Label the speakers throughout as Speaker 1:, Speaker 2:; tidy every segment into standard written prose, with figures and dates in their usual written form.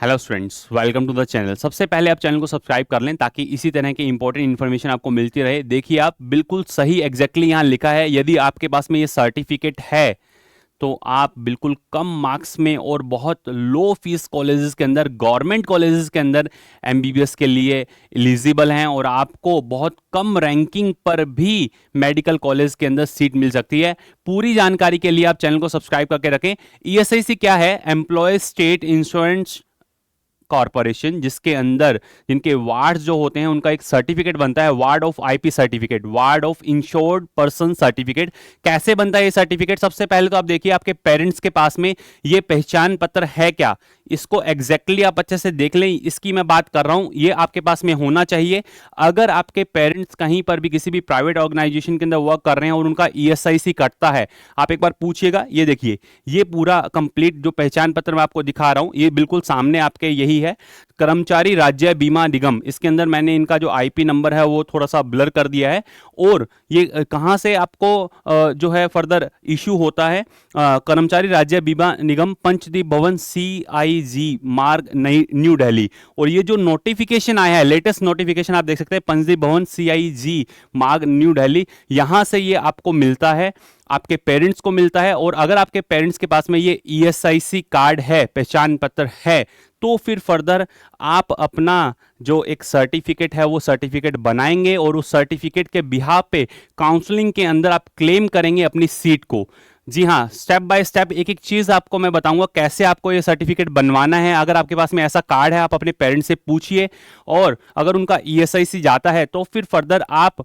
Speaker 1: Hello students, welcome to the channel. सबसे पहले आप चैनल को सब्सक्राइब कर लें ताकि इसी तरह की इंपॉर्टेंट इन्फॉर्मेशन आपको मिलती रहे। देखिए, आप बिल्कुल सही एग्जैक्टली यहाँ लिखा है, यदि आपके पास में ये सर्टिफिकेट है तो आप बिल्कुल कम मार्क्स में और बहुत लो फीस कॉलेजेस के अंदर, गवर्नमेंट कॉलेजेस के अंदर एमबीबीएस के लिए एलिजिबल हैं और आपको बहुत कम रैंकिंग पर भी मेडिकल कॉलेज के अंदर सीट मिल सकती है। पूरी जानकारी के लिए आप चैनल को सब्सक्राइब करके रखें। ईएसआईसी क्या है? एम्प्लॉय स्टेट इंश्योरेंस कॉर्पोरेशन, जिसके अंदर जिनके वार्ड्स जो होते हैं उनका एक सर्टिफिकेट बनता है, ward of IP certificate, ward of insured person certificate. कैसे बनता है ये सर्टिफिकेट? सबसे पहले तो आप देखिए, आपके पेरेंट्स के पास में ये पहचान पत्र है क्या? इसको एग्जैक्टली आप अच्छे से देख लें, इसकी मैं बात कर रहा हूं, ये आपके पास में होना चाहिए। अगर आपके पेरेंट्स कहीं पर भी किसी भी प्राइवेट ऑर्गेनाइजेशन के अंदर वर्क कर रहे हैं और उनका ईएसआईसी कटता है, आप एक बार पूछिएगा। ये देखिए, ये पूरा कंप्लीट जो पहचान पत्र मैं आपको दिखा रहा हूं, ये बिल्कुल सामने आपके यही है, कर्मचारी राज्य बीमा निगम। इसके अंदर मैंने इनका जो आईपी नंबर है वो थोड़ा सा ब्लर कर दिया है। और ये कहां से आपको जो है फर्दर इशू होता है? कर्मचारी राज्य बीमा निगम, पंचदीप भवन, CIG मार्ग, नई न्यू दिल्ली। और ये जो नोटिफिकेशन आया है, लेटेस्ट नोटिफिकेशन आप देख सकते हैं, पंचदीप भवन, CIG मार्ग, न्यू दिल्ली, यहां से ये आपको मिलता है, आपके पेरेंट्स को मिलता है। और अगर आपके पेरेंट्स के पास में ये ईएसआईसी कार्ड है, पहचान पत्र है, तो फिर फर्दर आप अपना जो एक सर्टिफिकेट है वो सर्टिफिकेट बनाएंगे और उस सर्टिफिकेट के बिहाफ पे काउंसलिंग के अंदर आप क्लेम करेंगे अपनी सीट को। जी हाँ, स्टेप बाय स्टेप एक एक चीज आपको मैं बताऊंगा कैसे आपको ये सर्टिफिकेट बनवाना है। अगर आपके पास में ऐसा कार्ड है, आप अपने पेरेंट्स से पूछिए, और अगर उनका ईएसआईसी जाता है तो फिर फर्दर आप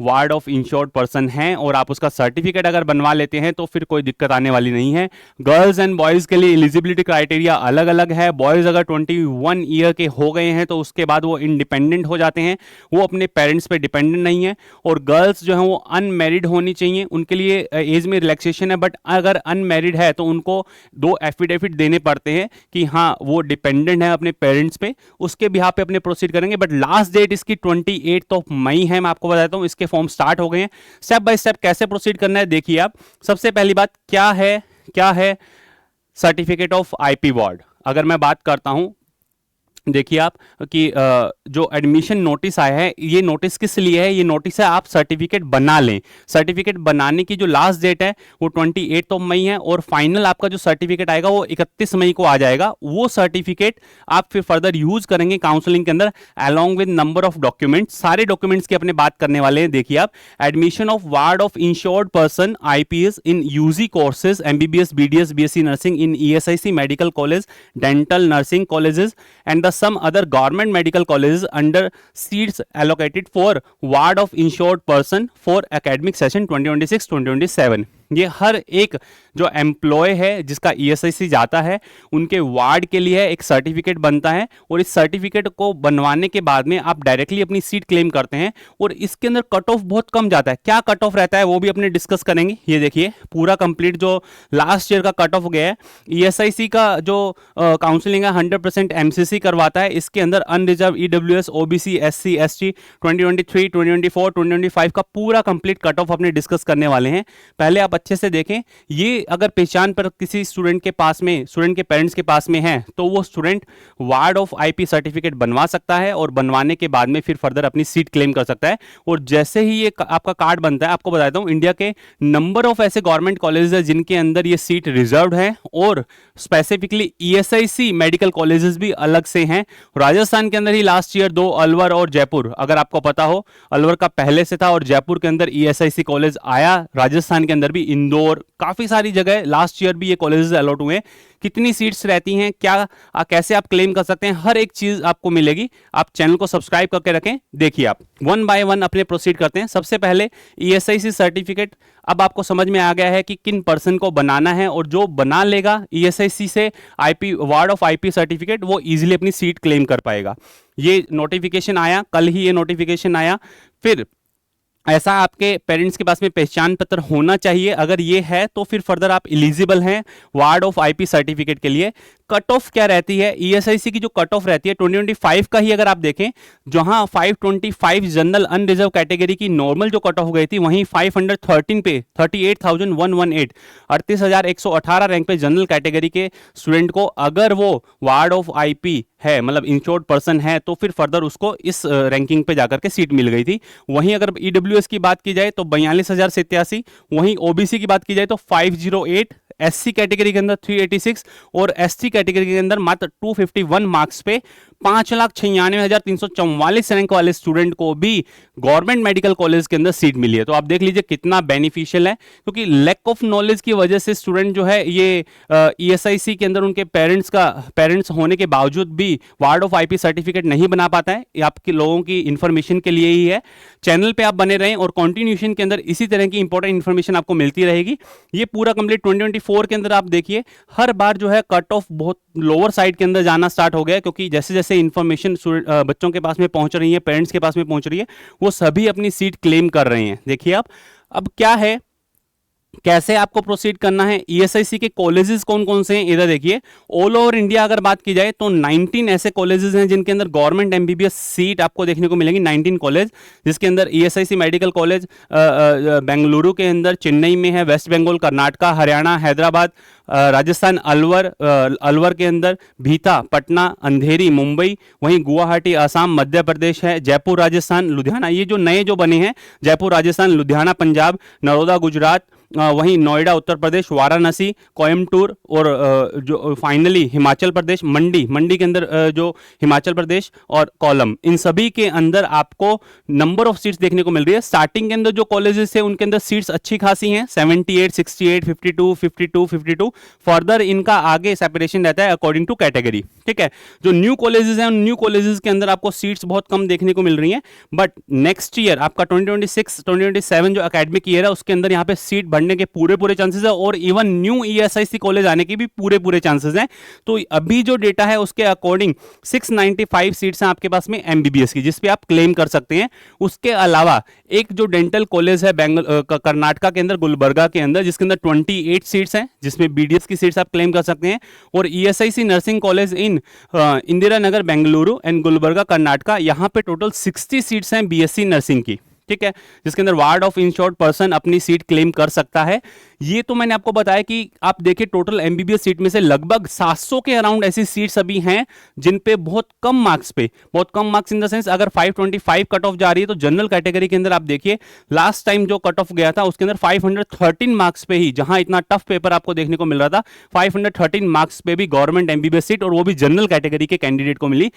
Speaker 1: वार्ड ऑफ इंश्योर्ड पर्सन हैं और आप उसका सर्टिफिकेट अगर बनवा लेते हैं तो फिर कोई दिक्कत आने वाली नहीं है। गर्ल्स एंड बॉयज़ के लिए एलिजिबिलिटी क्राइटेरिया अलग अलग है। बॉयज़ अगर 21 ईयर के हो गए हैं तो उसके बाद वो इंडिपेंडेंट हो जाते हैं, वो अपने पेरेंट्स पे डिपेंडेंट नहीं है। और गर्ल्स जो हैं वो अनमेरिड होनी चाहिए, उनके लिए एज में रिलैक्सेशन है, बट अगर अनमेरिड है तो उनको 2 एफिडेविट देने पड़ते हैं कि हाँ वो डिपेंडेंट है अपने पेरेंट्स पे, उसके बिहाफ पे अपने प्रोसीड करेंगे। बट लास्ट डेट इसकी 28 मई है। मैं आपको बताता हूँ, इसके फॉर्म स्टार्ट हो गए हैं। स्टेप बाय स्टेप कैसे प्रोसीड करना है देखिए आप। सबसे पहली बात क्या है सर्टिफिकेट ऑफ आईपी वार्ड। अगर मैं बात करता हूं, देखिए आप कि जो एडमिशन नोटिस आया है, ये नोटिस किस लिए है? ये नोटिस है आप सर्टिफिकेट बना लें। सर्टिफिकेट बनाने की जो लास्ट डेट है वो 28 मई है और फाइनल आपका जो सर्टिफिकेट आएगा वो 31 मई को आ जाएगा। वो सर्टिफिकेट आप फिर फर्दर यूज करेंगे काउंसलिंग के अंदर, along with number of documents. सारे डॉक्यूमेंट्स की अपने बात करने वाले हैं। देखिए आप, admission of ward of insured person IPs in UG courses, MBBS, BDS, BSc nursing in ESIC medical college, dental nursing colleges and the some other government medical colleges under seats allocated for ward of insured person for academic session 2026-2027। ये हर एक जो employ है जिसका ESIC जाता है उनके ward के लिए एक सर्टिफिकेट बनता है, और इस सर्टिफिकेट को बनवाने के बाद में आप डायरेक्टली अपनी सीट क्लेम करते हैं। और इसके अंदर कट ऑफ बहुत कम जाता है। क्या कट ऑफ रहता है वो भी अपने डिस्कस करेंगे। ये देखिए, पूरा कंप्लीट जो लास्ट ईयर का कट ऑफ गया है। ईएसआईसी का जो काउंसलिंग है 100% एमसीसी करवाता है। इसके अंदर unreserved, EWS, OBC, SC, ST 2023, 2024, 2025 का पूरा कंप्लीट कट ऑफ अपने डिस्कस करने वाले हैं। पहले आप अच्छे से देखें, ये अगर पहचान पर किसी स्टूडेंट के पास में, स्टूडेंट के पेरेंट्स के पास में है, तो वो student ward of IP certificate बनवा सकता है और बनवाने के बाद में फिर फर्दर अपनी सीट क्लेम कर सकता है। और जैसे ही ये आपका कार्ड बनता है, आपको बताता हूं, इंडिया के नंबर ऑफ ऐसे गवर्नमेंट कॉलेजेस है जिनके अंदर ये सीट रिजर्व्ड है, और स्पेसिफिकली ईएसआईसी मेडिकल कॉलेजेस भी अलग से हैं। राजस्थान के अंदर ही लास्ट ईयर 2 अलवर और जयपुर, अगर आपको पता हो, अलवर का पहले से था और जयपुर के अंदर ईएसआईसी कॉलेज आया। राजस्थान के अंदर भी इंदौर, काफी सारी जगह लास्ट ईयर भी ये कॉलेजेस अलॉट हुए। कितनी सीट्स रहती हैं, क्या कैसे आप क्लेम कर सकते हैं, हर एक चीज आपको मिलेगी। आप चैनल को सब्सक्राइब करके रखें। देखिए, आप वन बाय वन अपने प्रोसीड करते हैं। सबसे पहले ईएसआईसी सर्टिफिकेट अब आपको समझ में आ गया है कि किन पर्सन को बनाना है, और जो बना लेगा ईएसआईसी से IP ward of IP certificate, वो इजीली अपनी सीट क्लेम कर पाएगा। ये नोटिफिकेशन आया कल ही, ये नोटिफिकेशन आया। फिर ऐसा आपके पेरेंट्स के पास में पहचान पत्र होना चाहिए। अगर ये है तो फिर फर्दर आप एलिजिबल हैं वार्ड ऑफ आईपी सर्टिफिकेट के लिए। कट ऑफ क्या रहती है, ईएसआईसी की जो कट ऑफ रहती है 2025 का ही अगर आप देखें, जहां 525 जनरल अनरिजर्व कैटेगरी की नॉर्मल जो कट ऑफ गई थी, वहीं 513 पे 38,118 38,118 रैंक पे जनरल कैटेगरी के स्टूडेंट को अगर वो वार्ड ऑफ आईपी है, मतलब इंश्योर्ड पर्सन है, तो फिर फर्दर उसको इस रैंकिंग पे जाकर के सीट मिल गई थी। वहीं अगर ईडब्ल्यूएस की बात की जाए तो 42,087, वहीं ओबीसी की बात की जाए तो 508, एससी कैटेगरी के अंदर 386 और एसटी कैटेगरी के अंदर मात्र 251 मार्क्स पे 5,96,344 रैंक वाले स्टूडेंट को भी गवर्नमेंट मेडिकल कॉलेज के अंदर सीट मिली है। तो आप देख लीजिए कितना बेनिफिशियल है, क्योंकि लैक ऑफ नॉलेज की वजह से स्टूडेंट जो है ये ईएसआईसी के अंदर उनके पेरेंट्स होने के बावजूद भी वार्ड ऑफ आईपी सर्टिफिकेट नहीं बना पाता है। ये आपके लोगों की इंफॉर्मेशन के लिए ही है। चैनल पे आप बने रहें और कॉन्टिन्यूशन के अंदर इसी तरह की इंपॉर्टेंट इंफॉर्मेशन आपको मिलती रहेगी। ये पूरा कंप्लीट 2024 के अंदर आप देखिए हर बार जो है कट ऑफ बहुत लोअर साइड के अंदर जाना स्टार्ट हो गया है, क्योंकि जैसे जैसे इंफॉर्मेशन बच्चों के पास में पहुंच रही है, पेरेंट्स के पास में पहुंच रही है, वो सभी अपनी सीट क्लेम कर रहे हैं। देखिए आप अब क्या है, कैसे आपको प्रोसीड करना है, ईएसआईसी के कॉलेजेस कौन कौन से हैं इधर देखिए। ऑल ओवर इंडिया अगर बात की जाए तो 19 ऐसे कॉलेजेस हैं जिनके अंदर गवर्नमेंट एमबीबीएस सीट आपको देखने को मिलेंगी। 19 कॉलेज, जिसके अंदर ईएसआईसी मेडिकल कॉलेज बेंगलुरु के अंदर, चेन्नई में है, वेस्ट बंगाल, कर्नाटका, हरियाणा, हैदराबाद, राजस्थान अलवर के अंदर, भीता, पटना, अंधेरी, मुंबई, वहीं गुवाहाटी असम मध्य प्रदेश है, जयपुर राजस्थान, लुधियाना, ये जो नए जो बने हैं, जयपुर राजस्थान, लुधियाना पंजाब, नरोदा गुजरात, वहीं नोएडा उत्तर प्रदेश, वाराणसी, कोयम्बटूर और जो फाइनली हिमाचल प्रदेश, मंडी के अंदर जो हिमाचल प्रदेश और कोल्लम, इन सभी के अंदर आपको नंबर ऑफ सीट्स देखने को मिल रही है। स्टार्टिंग के अंदर जो कॉलेजेस है उनके अंदर सीट्स अच्छी खासी हैं, 78, 68, 52, 52, 52। फर्दर इनका आगे सेपरेशन रहता है अकॉर्डिंग टू कैटेगरी, ठीक है। जो न्यू कॉलेजेस हैं उन न्यू कॉलेजेस के अंदर आपको सीट्स बहुत कम देखने को मिल रही हैं, बट नेक्स्ट ईयर आपका 2026 2027 जो एकेडमिक ईयर है उसके अंदर यहाँ पे सीट बढ़ने के पूरे चांसेस है, और इवन न्यू ईएसआईसी कॉलेज आने के भी पूरे चांसेस हैं। तो अभी जो डेटा है उसके अकॉर्डिंग 695 सीट्स हैं आपके पास में एमबीबीएस की, जिसपे आप क्लेम कर सकते हैं। उसके अलावा एक जो डेंटल कॉलेज है कर्नाटका के अंदर, गुलबर्गा के अंदर, जिसके अंदर 28 सीट्स हैं, जिसमें बीडीएस की सीट्स आप क्लेम कर सकते हैं। और ESIC nursing college in Indira Nagar Bengaluru and Gulbarga Karnataka, यहां पे टोटल 60 सीट्स हैं बीएससी नर्सिंग की, ठीक है, जिसके अंदर वार्ड ऑफ इंश्योर्ड पर्सन अपनी सीट क्लेम कर सकता है। ये तो मैंने आपको बताया कि आप देखिए टोटल एमबीबीएस सीट में से लगभग 700 के अराउंड ऐसी सीट्स अभी हैं जिन पे बहुत कम मार्क्स इन द सेंस अगर 525 कट ऑफ जा रही है, तो जनरल कैटेगरी के अंदर आप देखिए लास्ट टाइम जो कट ऑफ गया था उसके अंदर 513 मार्क्स पे ही, जहां इतना टफ पेपर आपको देखने को मिल रहा था, 513 मार्क्स पे भी गवर्नमेंट एमबीबीएस सीट, और वो भी जनरल कैटेगरी के कैंडिडेट को मिली,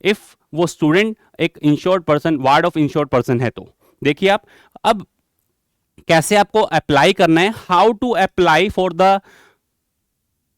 Speaker 1: इफ वो स्टूडेंट एक insured person, ward of insured person है। तो देखिए आप अब कैसे आपको अप्लाई करना है, how to apply for the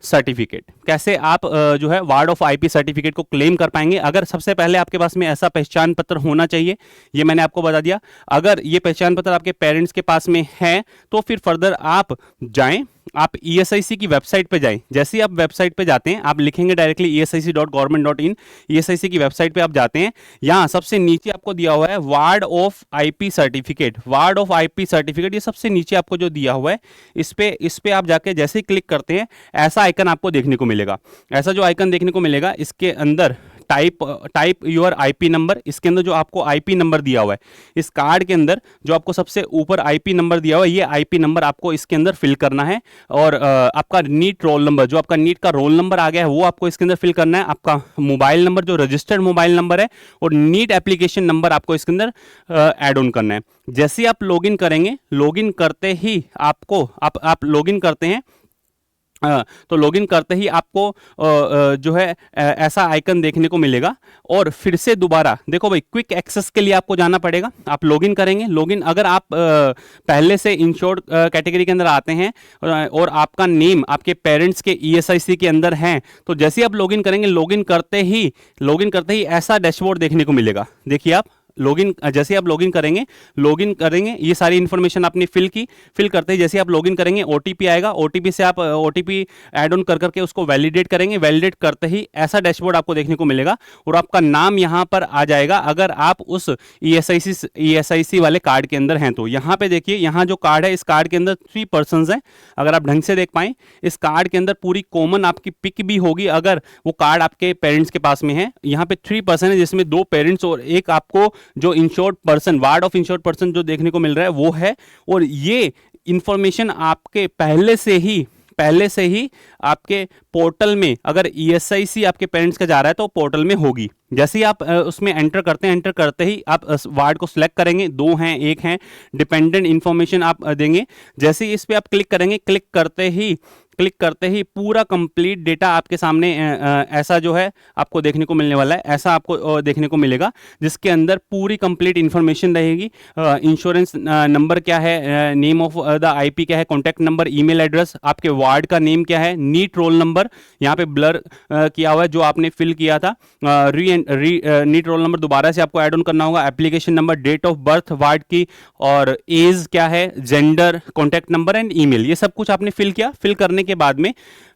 Speaker 1: certificate, कैसे आप जो है वार्ड ऑफ आईपी सर्टिफिकेट को क्लेम कर पाएंगे। अगर सबसे पहले आपके पास में ऐसा पहचान पत्र होना चाहिए, ये मैंने आपको बता दिया। अगर ये पहचान पत्र आपके पेरेंट्स के पास में है तो फिर फर्दर आप जाएं, आप ईएसआईसी की वेबसाइट पे जाएं। जैसे ही आप वेबसाइट पे जाते हैं, आप लिखेंगे डायरेक्टली esic.government.in, ईएसआईसी की वेबसाइट पे आप जाते हैं, यहाँ सबसे नीचे आपको दिया हुआ है ward of IP certificate, ward of IP certificate, ये सबसे नीचे आपको जो दिया हुआ है, इस पे आप जाके जैसे ही क्लिक करते हैं ऐसा आइकन आपको देखने को मिलेगा। ऐसा जो आइकन देखने को मिलेगा, इसके अंदर टाइप योर आईपी नंबर, इसके अंदर जो आपको आईपी नंबर दिया हुआ है, इस कार्ड के अंदर जो आपको सबसे ऊपर आईपी नंबर दिया हुआ है, ये आईपी नंबर आपको इसके अंदर फिल करना है। और आपका नीट रोल नंबर, जो आपका नीट का रोल नंबर आ गया है वो आपको इसके अंदर फिल करना है। आपका मोबाइल नंबर जो रजिस्टर्ड मोबाइल नंबर है, और नीट एप्लीकेशन नंबर आपको इसके अंदर ऐड ऑन करना है। जैसे ही आप लॉगिन करेंगे, लॉगिन करते ही आपको आप लॉगिन करते हैं, तो लॉगिन करते ही आपको जो है ऐसा आइकन देखने को मिलेगा। और फिर से दोबारा देखो भाई, क्विक एक्सेस के लिए आपको जाना पड़ेगा। आप लॉगिन करेंगे, लॉगिन अगर आप पहले से इंश्योर्ड कैटेगरी के अंदर आते हैं और आपका नेम आपके पेरेंट्स के ईएसआईसी के अंदर है, तो जैसे ही आप लॉगिन करेंगे, लॉगिन करते ही ऐसा डैशबोर्ड देखने को मिलेगा। देखिए आप लॉगिन, जैसे आप लॉगिन करेंगे ये सारी इंफॉर्मेशन आपने फिल करते ही जैसे आप लॉगिन करेंगे ओटीपी आएगा, ओटीपी से आप ओटीपी ऐड ऑन कर करके उसको वैलिडेट करेंगे, वैलिडेट करते ही ऐसा डैशबोर्ड आपको देखने को मिलेगा और आपका नाम यहां पर आ जाएगा अगर आप उस ईएसआईसी वाले कार्ड के अंदर हैं। तो यहां पे देखिए, यहां जो कार्ड है इस कार्ड के अंदर 3 पर्संस हैं, अगर आप ढंग से देख पाएं इस कार्ड के अंदर पूरी कॉमन आपकी पिक भी होगी अगर वो कार्ड आपके पेरेंट्स के पास में है। यहाँ पे 3 पर्सन है जिसमें 2 पेरेंट्स और एक आपको जो insured person, ward of insured person जो देखने को मिल रहा है वो है। और ये इंफॉर्मेशन आपके पहले से ही आपके पोर्टल में, अगर ईएसआईसी आपके पेरेंट्स का जा रहा है तो पोर्टल में होगी। जैसे ही आप उसमें एंटर करते ही आप वार्ड को सिलेक्ट करेंगे, 2 हैं 1 हैं, डिपेंडेंट इंफॉर्मेशन आप देंगे। जैसे ही इस पे आप क्लिक करेंगे, क्लिक करते ही पूरा कंप्लीट डेटा आपके सामने ऐसा जो है आपको देखने को मिलने वाला है, ऐसा आपको देखने को मिलेगा जिसके अंदर पूरी कंप्लीट इंफॉर्मेशन रहेगी। इंश्योरेंस नंबर क्या है, नेम ऑफ द आईपी क्या है, कॉन्टैक्ट नंबर, ईमेल एड्रेस, आपके वार्ड का नेम क्या है, नीट रोल नंबर यहाँ पे ब्लर किया हुआ है जो आपने फिल किया था, नीट रोल नंबर दोबारा से आपको ऐड ऑन करना होगा, application number, date of birth ward की, और एज क्या है, gender, contact number and email, ये सब कुछ आपने फिल किया। फिल करने के बाद में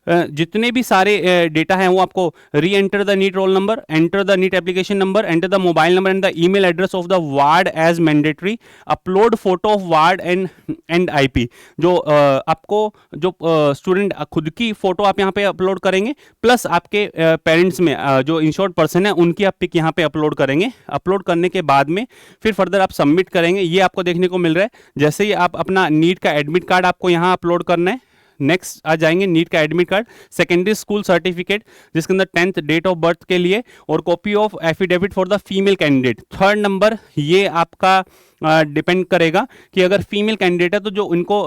Speaker 1: जितने भी सारे डेटा हैं वो आपको reenter the NEET roll number, enter the NEET application number, enter the mobile number and the email address of the ward as mandatory, upload photo of ward and IP, जो आपको जो student खुद की photo आप यहाँ पे upload करेंगे, plus आपके पेरेंट्स में जो इंश्योर्ड पर्सन है उनकी आप पिक यहाँ पे अपलोड करेंगे। अपलोड करने के बाद में फिर फर्दर आप सबमिट करेंगे, ये आपको देखने को मिल रहा है। जैसे ही आप अपना नीट का एडमिट कार्ड आपको यहाँ अपलोड करना है, नेक्स्ट आ जाएंगे नीट का admit card, secondary school certificate जिसके अंदर 10th डेट ऑफ बर्थ के लिए, और copy of affidavit for the female candidate. 3rd number ये आपका डिपेंड करेगा कि अगर फीमेल कैंडिडेट है तो जो उनको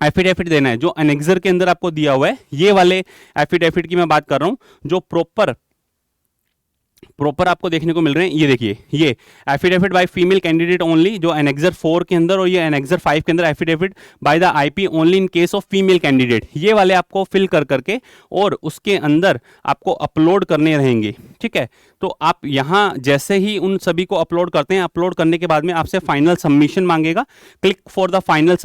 Speaker 1: एफिडेविट देना है जो एनेक्सर के अंदर आपको दिया हुआ है, ये वाले एफिडेविट की मैं बात कर रहा हूं जो प्रॉपर आपको देखने को मिल रहे हैं। ये देखिए, ये affidavit by female candidate only जो एनेक्सर 4 के अंदर और ये एनेक्सर 5 के अंदर, affidavit by the IP only in case of female candidate, ये वाले आपको फिल कर करके और उसके अंदर आपको अपलोड करने रहेंगे। ठीक है, तो आप यहां जैसे ही उन सभी को अपलोड करते हैं, अपलोड करने के बाद में आपसे फाइनल सबमिशन मांगेगा, click for the final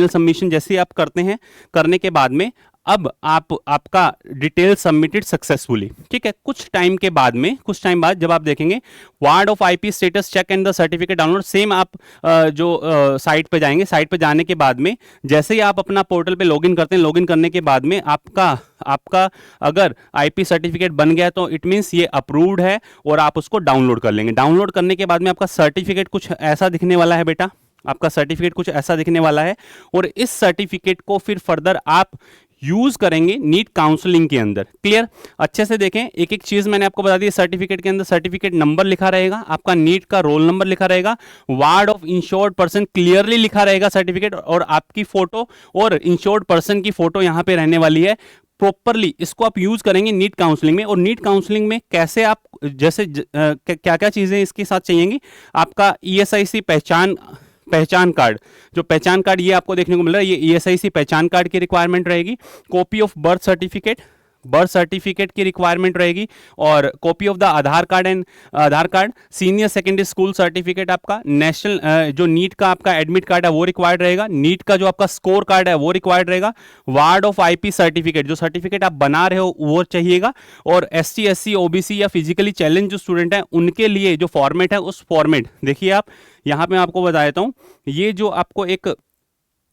Speaker 1: submission जैसे ही आप करते हैं, करने के बाद में अब आपका डिटेल सबमिटेड सक्सेसफुली। ठीक है, कुछ टाइम बाद जब आप देखेंगे ward of IP status check and the certificate download, same आप जो साइट पे जाएंगे, साइट पे जाने के बाद में जैसे ही आप अपना पोर्टल पे लॉगिन करते हैं, लॉगिन करने के बाद में आपका अगर आईपी सर्टिफिकेट बन गया तो इट मींस ये अप्रूव्ड है और आप उसको डाउनलोड कर लेंगे। डाउनलोड करने के बाद में आपका सर्टिफिकेट कुछ ऐसा दिखने वाला है बेटा, आपका सर्टिफिकेट कुछ ऐसा दिखने वाला है, और इस सर्टिफिकेट को फिर फर्दर आप यूज करेंगे नीट काउंसलिंग के अंदर। क्लियर, अच्छे से देखें, एक एक चीज मैंने आपको बता दी। सर्टिफिकेट के अंदर सर्टिफिकेट नंबर लिखा रहेगा, आपका नीट का रोल नंबर लिखा रहेगा, ward of insured person clearly लिखा रहेगा सर्टिफिकेट, और आपकी फोटो और इंश्योर्ड पर्सन की फोटो यहां पे रहने वाली है। प्रॉपरली इसको आप यूज करेंगे नीट काउंसलिंग में। और नीट काउंसलिंग में कैसे आप जैसे क्या क्या चीजें इसके साथ चाहिएंगी, आपका ईएसआईसी पहचान कार्ड, जो पहचान कार्ड ये आपको देखने को मिल रहा है, ये ईएसआईसी पहचान कार्ड की रिक्वायरमेंट रहेगी, कॉपी ऑफ बर्थ सर्टिफिकेट की रिक्वायरमेंट रहेगी, और copy of the Aadhaar card, senior secondary school certificate, आपका नेशनल जो नीट का आपका एडमिट कार्ड है वो रिक्वायर्ड रहेगा, नीट का जो आपका स्कोर कार्ड है वो रिक्वायर्ड रहेगा, वार्ड ऑफ आईपी सर्टिफिकेट, जो सर्टिफिकेट आप बना रहे हो वो चाहिएगा, और एसटी एससी ओबीसी या फिजिकली चैलेंज जो स्टूडेंट है उनके लिए जो फॉर्मेट है उस फॉर्मेट, देखिए आप यहां पे मैं आपको बता देता हूं, ये जो आपको एक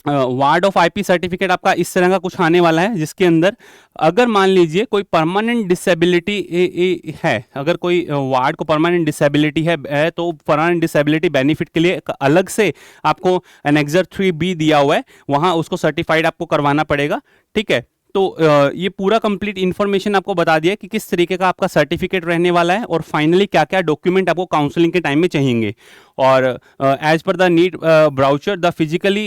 Speaker 1: वार्ड ऑफ आईपी सर्टिफिकेट आपका इस तरह का कुछ आने वाला है, जिसके अंदर अगर मान लीजिए कोई परमानेंट डिसेबिलिटी है, अगर कोई वार्ड को परमानेंट डिसेबिलिटी है तो परमानेंट डिसेबिलिटी बेनिफिट के लिए अलग से आपको एनेक्सर 3B दिया हुआ है, वहां उसको सर्टिफाइड आपको करवाना पड़ेगा। ठीक है, तो ये पूरा कंप्लीट इंफॉर्मेशन आपको बता दिया कि किस तरीके का आपका सर्टिफिकेट रहने वाला है, और फाइनली क्या क्या डॉक्यूमेंट आपको काउंसलिंग के टाइम में चाहिए। और as per the NEET brochure the physically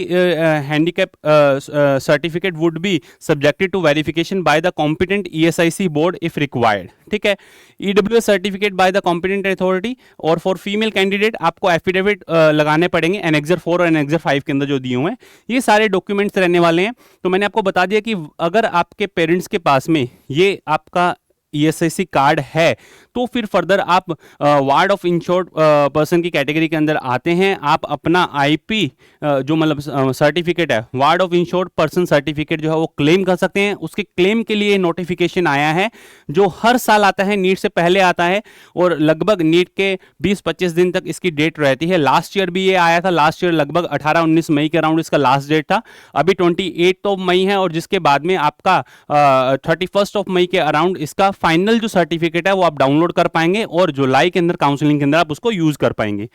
Speaker 1: handicap certificate would be subjected to verification by the competent ESIC board if required. ठीक है, EWS certificate by the competent authority, और फॉर फीमेल कैंडिडेट आपको affidavit लगाने पड़ेंगे annexure 4 और annexure 5 के अंदर जो दिए हुए हैं, ये सारे डॉक्यूमेंट्स रहने वाले हैं। तो मैंने आपको बता दिया कि अगर आपके पेरेंट्स के पास में ये आपका ईएसआईसी कार्ड है तो फिर फर्दर आप वार्ड ऑफ इंश्योर्ड पर्सन की कैटेगरी के अंदर आते हैं। आप अपना आईपी जो मतलब सर्टिफिकेट है, ward of insured person certificate जो है वो क्लेम कर सकते हैं। उसके क्लेम के लिए नोटिफिकेशन आया है जो हर साल आता है, नीट से पहले आता है और लगभग नीट के 20-25 दिन तक इसकी डेट रहती है। लास्ट ईयर भी ये आया था, लास्ट ईयर लगभग 18-19 मई के अराउंड इसका लास्ट डेट था। अभी 28 ऑफ मई है और जिसके बाद में आपका 31 ऑफ मई के अराउंड इसका फाइनल जो सर्टिफिकेट है वो आप डाउनलोड कर पाएंगे और जुलाई के अंदर काउंसलिंग के अंदर आप उसको यूज कर पाएंगे।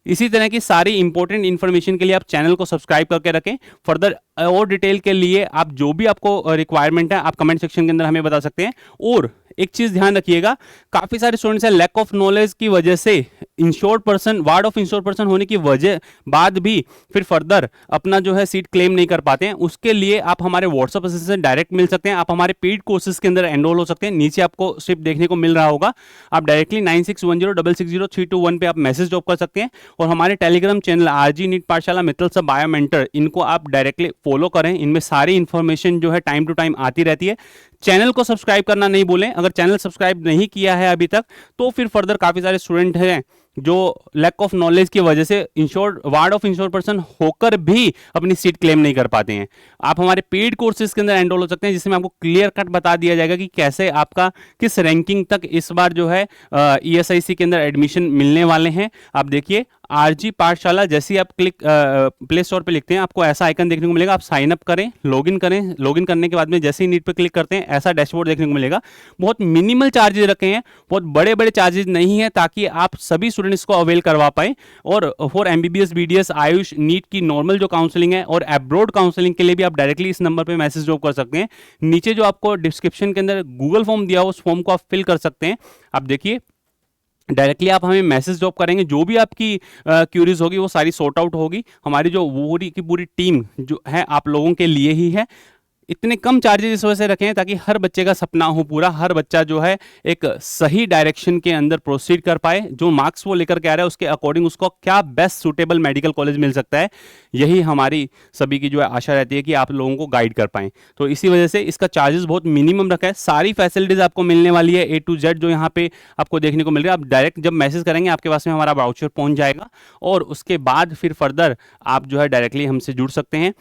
Speaker 1: इसी तरह की सारी इंपॉर्टेंट इंफॉर्मेशन के लिए आप चैनल को सब्सक्राइब करके रखें। फर्दर और डिटेल के लिए आप जो भी आपको रिक्वायरमेंट है आप कमेंट सेक्शन के अंदर हमें बता सकते हैं। और एक चीज ध्यान रखिएगा, काफी सारे स्टूडेंट्स हैं लैक ऑफ नॉलेज की वजह से insured person, ward of insured person होने की वजह बाद भी फिर फर्दर अपना जो है सीट क्लेम नहीं कर पाते हैं। उसके लिए आप हमारे व्हाट्सएप असिस्टेंट डायरेक्ट मिल सकते हैं, आप हमारे पेड कोर्सेज के अंदर एनरोल हो सकते हैं। नीचे आपको स्लिप देखने को मिल रहा होगा, आप डायरेक्टली 9610660321 पे आप मैसेज ड्रॉप कर सकते हैं। और हमारे टेलीग्राम चैनल आरजी नीट पाठशाला मित्तल सब बायो मेंटर, इनको आप डायरेक्टली फॉलो करें, इनमें सारी इंफॉर्मेशन जो है टाइम टू टाइम आती रहती है। चैनल को सब्सक्राइब करना नहीं भूलें, अगर चैनल सब्सक्राइब नहीं किया है अभी तक तो फिर फर्दर काफी सारे स्टूडेंट हैं जो लैक ऑफ नॉलेज की वजह से insured, ward of insured person होकर भी अपनी सीट क्लेम नहीं कर पाते हैं। आप हमारे पेड कोर्सेज के अंदर एनरोल हो सकते हैं जिसमें आपको क्लियर कट बता दिया जाएगा कि कैसे आपका किस रैंकिंग तक इस बार जो है ईएसआईसी के अंदर एडमिशन मिलने वाले हैं। आप देखिए आरजी पाठशाला, जैसे ही आप क्लिक प्ले स्टोर पे लिखते हैं आपको ऐसा आइकन देखने को मिलेगा, आप साइन अप करें, लॉगिन करें, लॉगिन करने के बाद में जैसे ही नीट पे क्लिक करते हैं ऐसा डैशबोर्ड देखने को मिलेगा। बहुत मिनिमल चार्जेस रखे हैं, बहुत बड़े बड़े चार्जेस नहीं है, ताकि आप सभी स्टूडेंट्स को अवेल करवा पाए। और for MBBS, BDS, AYUSH, NEET की नॉर्मल जो काउंसलिंग है और एब्रॉड काउंसलिंग के लिए भी आप डायरेक्टली इस नंबर पर मैसेज ड्रॉप कर सकते हैं। नीचे जो आपको डिस्क्रिप्शन के अंदर गूगल फॉर्म दिया हो उस फॉर्म को आप फिल कर सकते हैं। आप देखिए डायरेक्टली आप हमें मैसेज ड्रॉप करेंगे, जो भी आपकी क्यूरीज होगी वो सारी सॉर्ट आउट होगी। हमारी जो पूरी की पूरी टीम जो है आप लोगों के लिए ही है। इतने कम चार्जेस इस वजह से रखे हैं ताकि हर बच्चे का सपना हो पूरा, हर बच्चा जो है एक सही डायरेक्शन के अंदर प्रोसीड कर पाए, जो मार्क्स वो लेकर के आ रहा है उसके अकॉर्डिंग उसको क्या बेस्ट सूटेबल मेडिकल कॉलेज मिल सकता है। यही हमारी सभी की जो है आशा रहती है कि आप लोगों को गाइड कर पाएं। तो इसी वजह से इसका चार्जेस बहुत मिनिमम रखा है। सारी फैसिलिटीज आपको मिलने वाली है A to Z जो यहाँ पे आपको देखने को मिल रहा है। आप डायरेक्ट जब मैसेज करेंगे आपके पास में हमारा वाउचर पहुंच जाएगा और उसके बाद फिर फर्दर आप जो है डायरेक्टली हमसे जुड़ सकते हैं।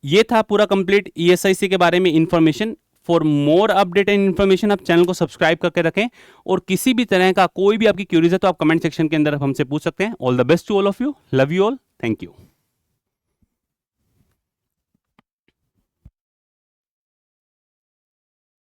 Speaker 1: ये था पूरा कंप्लीट ईएसआईसी के बारे में information. For more update and information आप चैनल को सब्सक्राइब करके रखें और किसी भी तरह का कोई भी आपकी क्यूरीज है तो आप कमेंट सेक्शन के अंदर हमसे पूछ सकते हैं। All the best to all of you, love you all, thank you.